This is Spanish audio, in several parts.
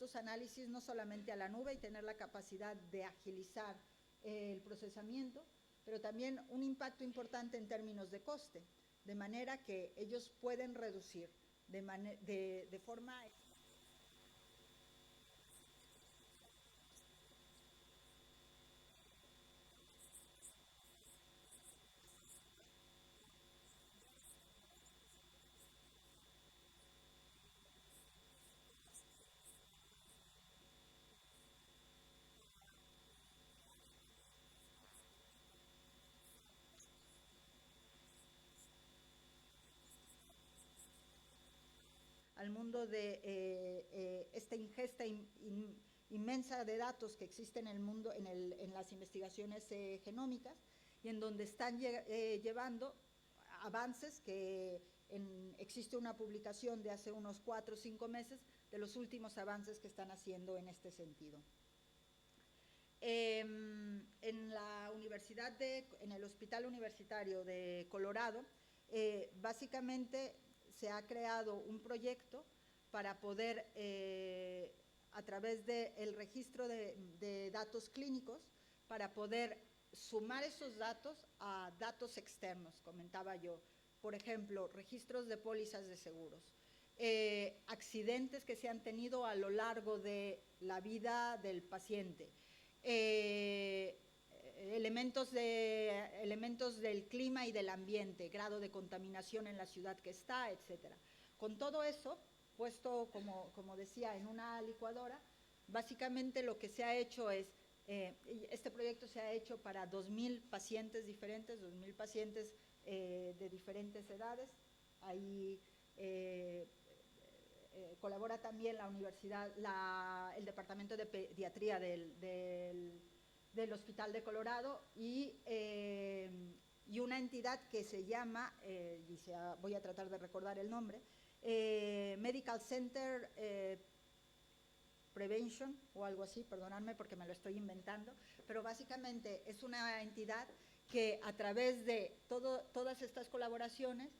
estos análisis no solamente a la nube y tener la capacidad de agilizar el procesamiento, pero también un impacto importante en términos de coste, de manera que ellos pueden reducir de forma... al mundo de esta ingesta inmensa de datos que existe en el mundo, en las investigaciones genómicas, y en donde están llevando avances que existe una publicación de hace unos 4 o 5 meses de los últimos avances que están haciendo en este sentido. En la universidad en el Hospital Universitario de Colorado, básicamente se ha creado un proyecto para poder, a través del registro de datos clínicos, para poder sumar esos datos a datos externos, comentaba yo. Por ejemplo, registros de pólizas de seguros, accidentes que se han tenido a lo largo de la vida del paciente, elementos del clima y del ambiente, grado de contaminación en la ciudad que está, etcétera. Con todo eso, puesto, como decía, en una licuadora, básicamente lo que se ha hecho es, este proyecto se ha hecho para 2.000 pacientes diferentes, 2.000 pacientes de diferentes edades. Ahí colabora también la universidad, el departamento de pediatría del Hospital de Colorado y una entidad que se llama, voy a tratar de recordar el nombre, Medical Center Prevention o algo así, perdonadme porque me lo estoy inventando, pero básicamente es una entidad que a través de todas estas colaboraciones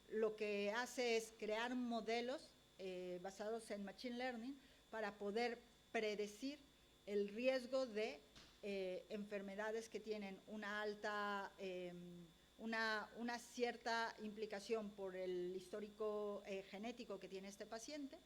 lo que hace es crear modelos basados en Machine Learning para poder predecir el riesgo de enfermedades que tienen una alta, una cierta implicación por el histórico genético que tiene este paciente,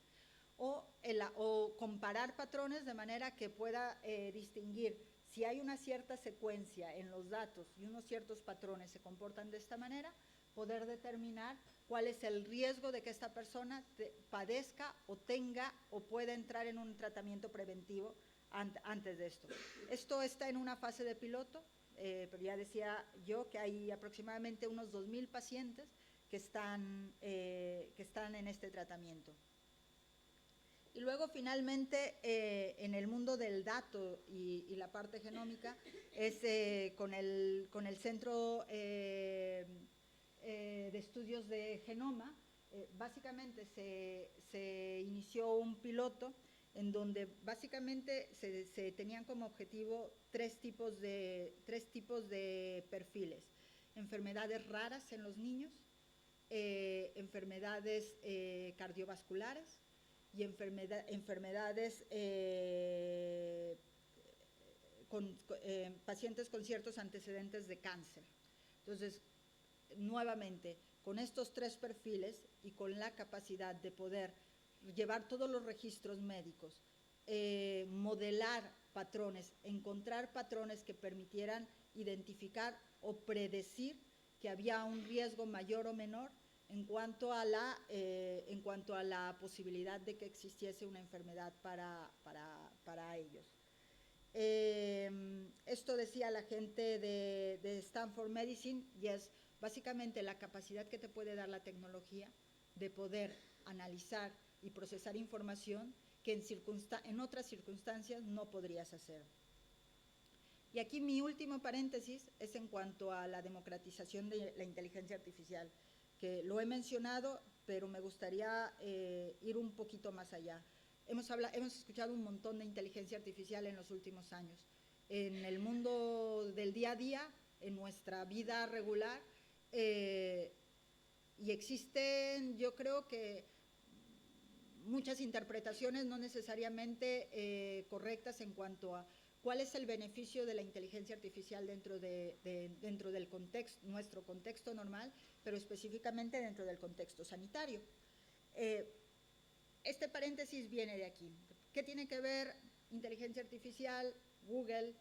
o comparar patrones de manera que pueda distinguir si hay una cierta secuencia en los datos y unos ciertos patrones se comportan de esta manera, poder determinar cuál es el riesgo de que esta persona padezca o tenga o pueda entrar en un tratamiento preventivo antes de esto. Esto está en una fase de piloto, pero ya decía yo que hay aproximadamente unos 2.000 pacientes que están en este tratamiento. Y luego, finalmente, en el mundo del dato y la parte genómica, es con el Centro de Estudios de Genoma, básicamente se inició un piloto en donde básicamente se tenían como objetivo tres tipos de perfiles: enfermedades raras en los niños, enfermedades cardiovasculares y enfermedades pacientes con ciertos antecedentes de cáncer. Entonces, nuevamente, con estos tres perfiles y con la capacidad de poder llevar todos los registros médicos, modelar patrones, encontrar patrones que permitieran identificar o predecir que había un riesgo mayor o menor en cuanto a la posibilidad de que existiese una enfermedad para ellos. Esto decía la gente de Stanford Medicine, y es básicamente la capacidad que te puede dar la tecnología de poder analizar y procesar información que en otras circunstancias no podrías hacer. Y aquí mi último paréntesis es en cuanto a la democratización de la inteligencia artificial, que lo he mencionado, pero me gustaría ir un poquito más allá. Hemos escuchado un montón de inteligencia artificial en los últimos años. En el mundo del día a día, en nuestra vida regular, y existen, yo creo que muchas interpretaciones no necesariamente correctas en cuanto a cuál es el beneficio de la inteligencia artificial dentro del contexto, nuestro contexto normal, pero específicamente dentro del contexto sanitario. Este paréntesis viene de aquí. ¿Qué tiene que ver inteligencia artificial, Google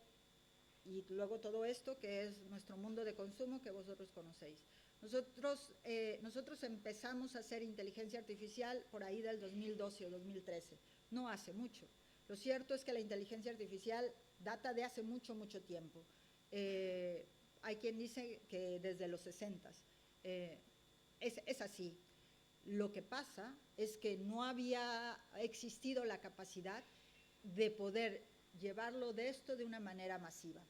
y luego todo esto que es nuestro mundo de consumo que vosotros conocéis? Nosotros empezamos a hacer inteligencia artificial por ahí del 2012 o 2013, no hace mucho. Lo cierto es que la inteligencia artificial data de hace mucho, mucho tiempo. Hay quien dice que desde los 60. Es así. Lo que pasa es que no había existido la capacidad de poder llevarlo de esto de una manera masiva.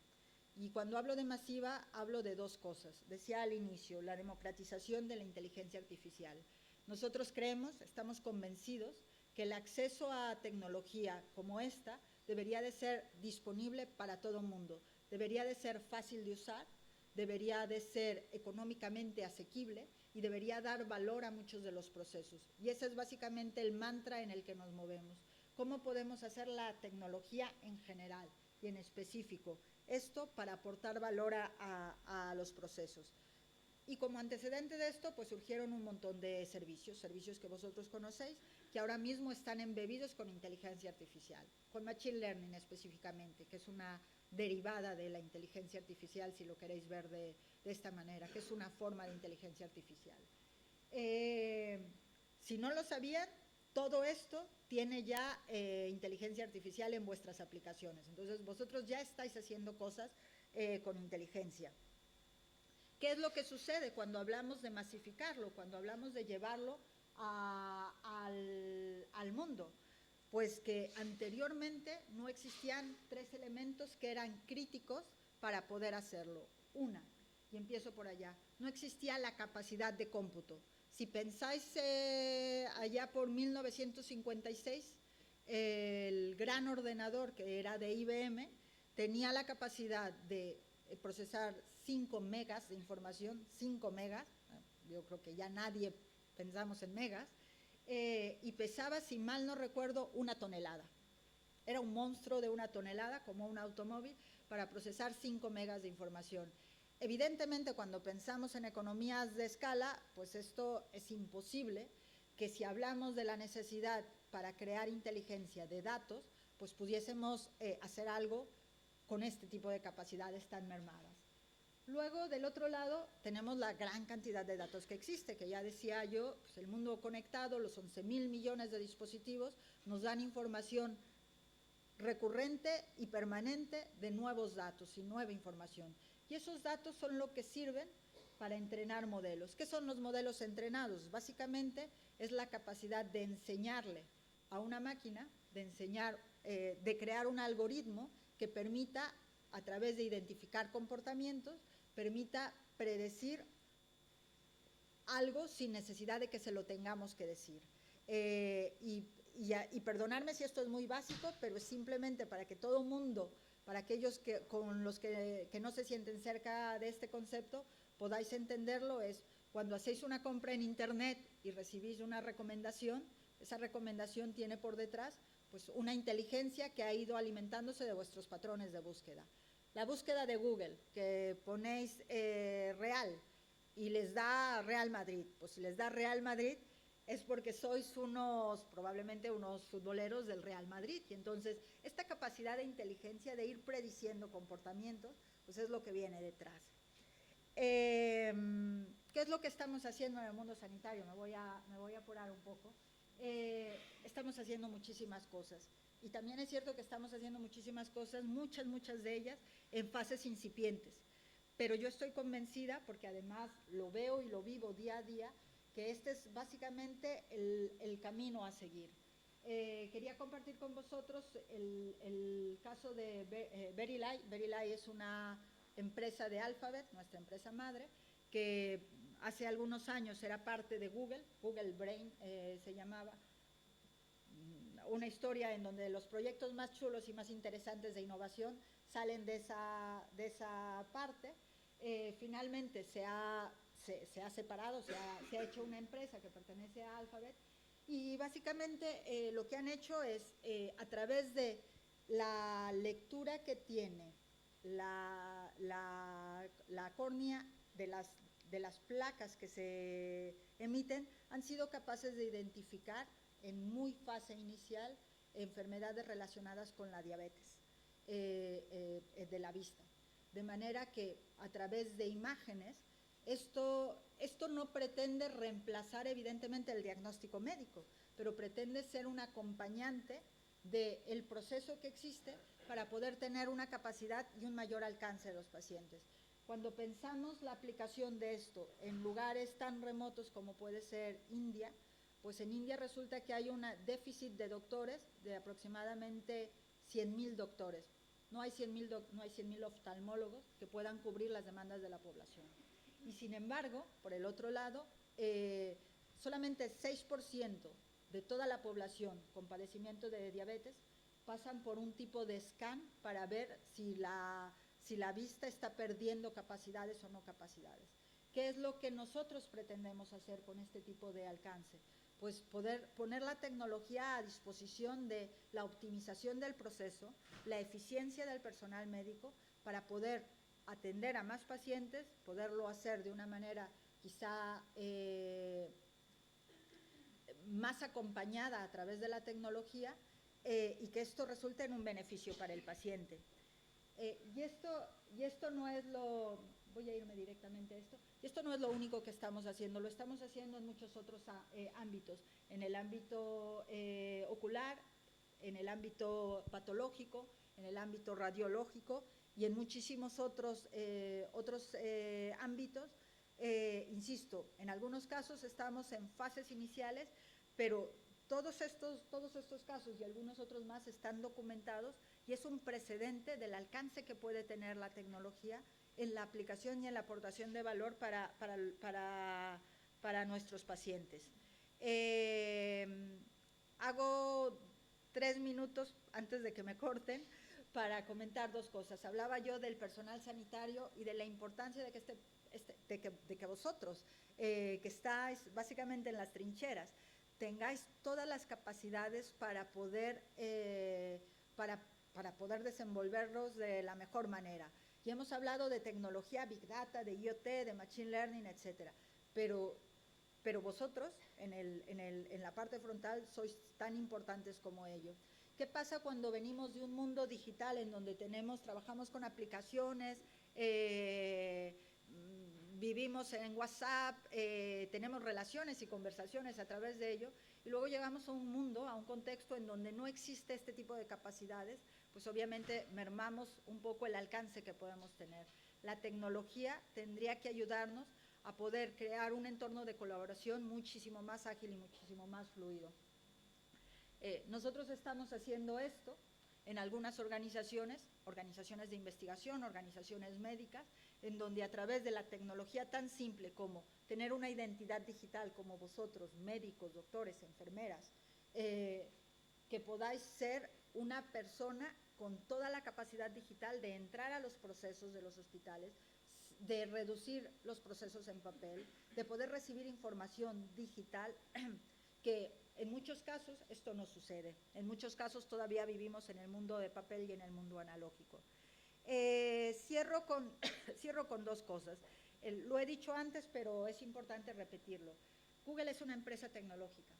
Y cuando hablo de masiva, hablo de dos cosas. Decía al inicio, la democratización de la inteligencia artificial. Nosotros creemos, estamos convencidos, que el acceso a tecnología como esta debería de ser disponible para todo el mundo, debería de ser fácil de usar, debería de ser económicamente asequible y debería dar valor a muchos de los procesos. Y ese es básicamente el mantra en el que nos movemos. ¿Cómo podemos hacer la tecnología en general y en específico? Esto para aportar valor a los procesos. Y como antecedente de esto, pues surgieron un montón de servicios que vosotros conocéis, que ahora mismo están embebidos con inteligencia artificial, con Machine Learning específicamente, que es una derivada de la inteligencia artificial, si lo queréis ver de esta manera, que es una forma de inteligencia artificial. Si no lo sabían, todo esto tiene ya inteligencia artificial en vuestras aplicaciones. Entonces, vosotros ya estáis haciendo cosas con inteligencia. ¿Qué es lo que sucede cuando hablamos de masificarlo, cuando hablamos de llevarlo al mundo? Pues que anteriormente no existían tres elementos que eran críticos para poder hacerlo. Una, y empiezo por allá, no existía la capacidad de cómputo. Si pensáis allá por 1956, el gran ordenador que era de IBM tenía la capacidad de procesar 5 megas de información, 5 megas, yo creo que ya nadie pensamos en megas, y pesaba, si mal no recuerdo, 1 tonelada. Era un monstruo de 1 tonelada, como un automóvil, para procesar 5 megas de información. Evidentemente, cuando pensamos en economías de escala, pues esto es imposible, que si hablamos de la necesidad para crear inteligencia de datos, pues pudiésemos hacer algo con este tipo de capacidades tan mermadas. Luego, del otro lado, tenemos la gran cantidad de datos que existe, que ya decía yo, pues el mundo conectado, los 11.000 millones de dispositivos, nos dan información recurrente y permanente de nuevos datos y nueva información. Y esos datos son lo que sirven para entrenar modelos. ¿Qué son los modelos entrenados? Básicamente es la capacidad de enseñarle a una máquina, de crear un algoritmo que permita, a través de identificar comportamientos, permita predecir algo sin necesidad de que se lo tengamos que decir. Y perdonadme si esto es muy básico, pero es simplemente para que todo el mundo, para aquellos con los que no se sienten cerca de este concepto, podáis entenderlo, es cuando hacéis una compra en internet y recibís una recomendación, esa recomendación tiene por detrás pues una inteligencia que ha ido alimentándose de vuestros patrones de búsqueda. La búsqueda de Google, que ponéis Real y les da Real Madrid, pues si les da Real Madrid es porque sois probablemente unos futboleros del Real Madrid, y entonces esta capacidad de inteligencia de ir prediciendo comportamientos, pues es lo que viene detrás. ¿Qué es lo que estamos haciendo en el mundo sanitario? Me voy a apurar un poco. Estamos haciendo muchísimas cosas, y también es cierto que estamos haciendo muchísimas cosas, muchas de ellas en fases incipientes, pero yo estoy convencida, porque además lo veo y lo vivo día a día, que este es básicamente el camino a seguir. Quería compartir con vosotros el caso de Verilai. Verilai es una empresa de Alphabet, nuestra empresa madre, que hace algunos años era parte de Google, Google Brain se llamaba. Una historia en donde los proyectos más chulos y más interesantes de innovación salen de esa parte. Finalmente se ha separado, se ha hecho una empresa que pertenece a Alphabet, Y básicamente lo que han hecho es, a través de la lectura que tiene la córnea de las placas que se emiten, han sido capaces de identificar en muy fase inicial enfermedades relacionadas con la diabetes de la vista. De manera que a través de imágenes, esto no pretende reemplazar evidentemente el diagnóstico médico, pero pretende ser un acompañante del proceso que existe para poder tener una capacidad y un mayor alcance de los pacientes. Cuando pensamos la aplicación de esto en lugares tan remotos como puede ser India, pues en India resulta que hay un déficit de doctores de aproximadamente 100.000 doctores. No hay 100.000 oftalmólogos que puedan cubrir las demandas de la población. Y sin embargo, por el otro lado, solamente 6% de toda la población con padecimiento de diabetes pasan por un tipo de scan para ver si la vista está perdiendo capacidades o no capacidades. ¿Qué es lo que nosotros pretendemos hacer con este tipo de alcance? Pues poder poner la tecnología a disposición de la optimización del proceso, la eficiencia del personal médico, para poder atender a más pacientes, poderlo hacer de una manera quizá más acompañada a través de la tecnología y que esto resulte en un beneficio para el paciente. Y esto no es lo, voy a irme directamente a esto, y esto no es lo único que estamos haciendo, lo estamos haciendo en muchos otros ámbitos, en el ámbito ocular, en el ámbito patológico, en el ámbito radiológico y en muchísimos otros ámbitos. Insisto, en algunos casos estamos en fases iniciales, pero todos estos casos y algunos otros más están documentados y es un precedente del alcance que puede tener la tecnología en la aplicación y en la aportación de valor para nuestros pacientes. Hago 3 minutos antes de que me corten para comentar dos cosas. Hablaba yo del personal sanitario y de la importancia de que vosotros, que estáis básicamente en las trincheras, tengáis todas las capacidades para poder desenvolverlos de la mejor manera. Y hemos hablado de tecnología, Big Data, de IoT, de Machine Learning, etcétera. Pero vosotros, en la parte frontal, sois tan importantes como ellos. ¿Qué pasa cuando venimos de un mundo digital en donde trabajamos con aplicaciones, vivimos en WhatsApp, tenemos relaciones y conversaciones a través de ello, y luego llegamos a un mundo, a un contexto en donde no existe este tipo de capacidades? Pues obviamente mermamos un poco el alcance que podemos tener. La tecnología tendría que ayudarnos a poder crear un entorno de colaboración muchísimo más ágil y muchísimo más fluido. Nosotros estamos haciendo esto en algunas organizaciones de investigación, organizaciones médicas, en donde a través de la tecnología tan simple como tener una identidad digital como vosotros, médicos, doctores, enfermeras, que podáis ser una persona con toda la capacidad digital de entrar a los procesos de los hospitales, de reducir los procesos en papel, de poder recibir información digital, que en muchos casos esto no sucede. En muchos casos todavía vivimos en el mundo de papel y en el mundo analógico. Cierro con dos cosas. Lo he dicho antes, pero es importante repetirlo. Google es una empresa tecnológica.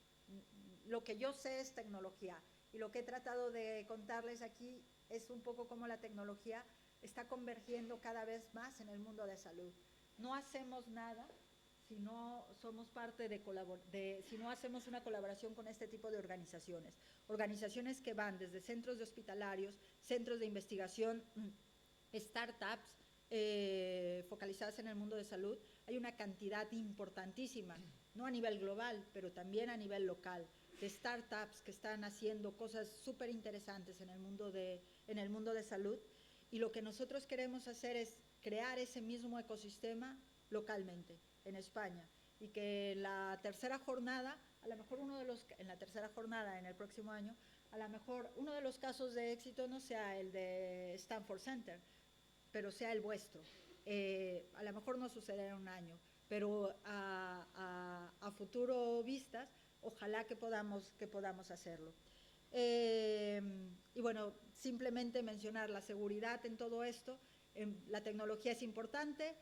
Lo que yo sé es tecnología, y lo que he tratado de contarles aquí es un poco cómo la tecnología está convergiendo cada vez más en el mundo de salud. No hacemos nada si no somos parte si no hacemos una colaboración con este tipo de organizaciones que van desde centros de hospitalarios, centros de investigación, startups focalizadas en el mundo de salud. Hay una cantidad importantísima, no a nivel global, pero también a nivel local, de startups que están haciendo cosas súper interesantes en el mundo de salud, y lo que nosotros queremos hacer es crear ese mismo ecosistema localmente, en España, y que en la tercera jornada, a lo mejor en el próximo año, a lo mejor uno de los casos de éxito no sea el de Stanford Center, pero sea el vuestro. A lo mejor no sucederá en un año, pero a futuro vistas, ojalá que podamos hacerlo. Y bueno, simplemente mencionar la seguridad en todo esto. La tecnología es importante,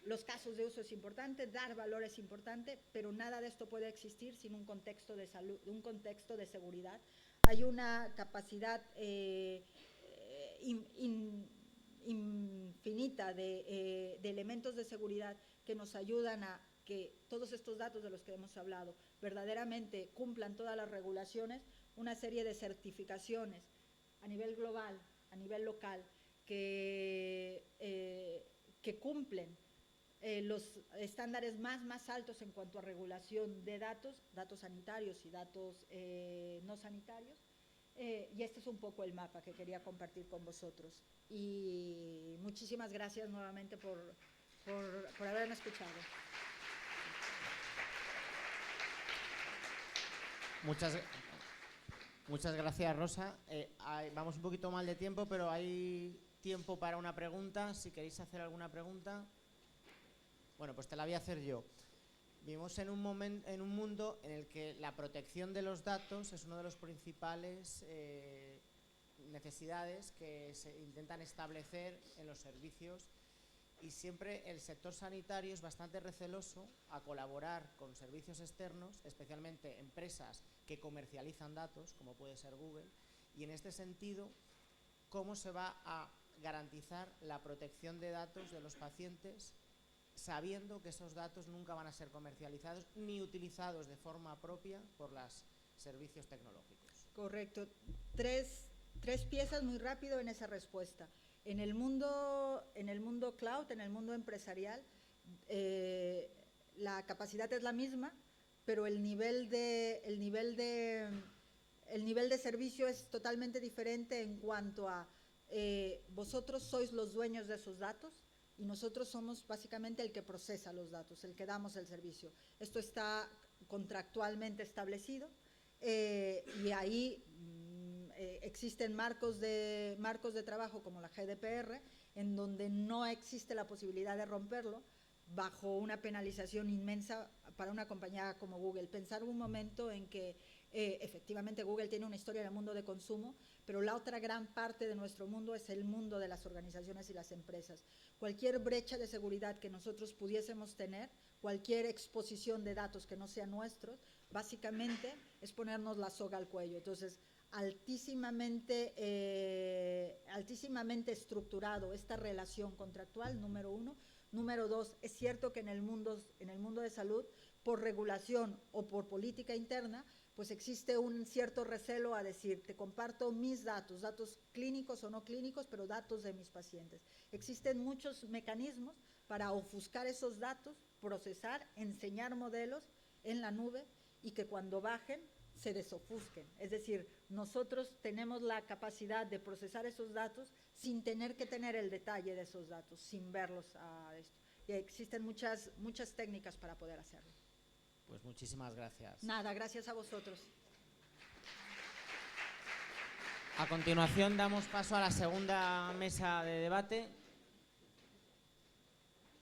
los casos de uso es importante, dar valor es importante, pero nada de esto puede existir sin un contexto de salud, un contexto de seguridad. Hay una capacidad infinita de elementos de seguridad que nos ayudan a que todos estos datos de los que hemos hablado verdaderamente cumplan todas las regulaciones, una serie de certificaciones a nivel global, a nivel local, que cumplen los estándares más altos en cuanto a regulación de datos sanitarios y datos no sanitarios. Y este es un poco el mapa que quería compartir con vosotros. Y muchísimas gracias nuevamente por haberme escuchado. Muchas gracias, Rosa. Vamos un poquito mal de tiempo, pero hay tiempo para una pregunta. Si queréis hacer alguna pregunta. Bueno, pues te la voy a hacer yo. Vivimos en un mundo en el que la protección de los datos es una de las principales necesidades que se intentan establecer en los servicios, y siempre el sector sanitario es bastante receloso a colaborar con servicios externos, especialmente empresas que comercializan datos, como puede ser Google, y en este sentido, ¿cómo se va a garantizar la protección de datos de los pacientes sabiendo que esos datos nunca van a ser comercializados ni utilizados de forma propia por los servicios tecnológicos? Correcto. Tres piezas muy rápido en esa respuesta. En el mundo cloud, en el mundo empresarial, la capacidad es la misma, pero el nivel de servicio es totalmente diferente en cuanto a vosotros sois los dueños de esos datos y nosotros somos básicamente el que procesa los datos, el que damos el servicio. Esto está contractualmente establecido y ahí existen marcos de trabajo como la GDPR, en donde no existe la posibilidad de romperlo bajo una penalización inmensa para una compañía como Google. Pensar un momento en que efectivamente Google tiene una historia en el mundo de consumo, pero la otra gran parte de nuestro mundo es el mundo de las organizaciones y las empresas. Cualquier brecha de seguridad que nosotros pudiésemos tener, cualquier exposición de datos que no sean nuestros, básicamente es ponernos la soga al cuello. Entonces, altísimamente estructurado esta relación contractual, número uno. Número dos, es cierto que en el mundo de salud, por regulación o por política interna, pues existe un cierto recelo a decir, te comparto mis datos clínicos o no clínicos, pero datos de mis pacientes. Existen muchos mecanismos para ofuscar esos datos, procesar, enseñar modelos en la nube y que cuando bajen se desofusquen. Es decir, nosotros tenemos la capacidad de procesar esos datos sin tener que tener el detalle de esos datos, sin verlos a esto. Y existen muchas técnicas para poder hacerlo. Pues muchísimas gracias. Nada, gracias a vosotros. A continuación damos paso a la segunda mesa de debate.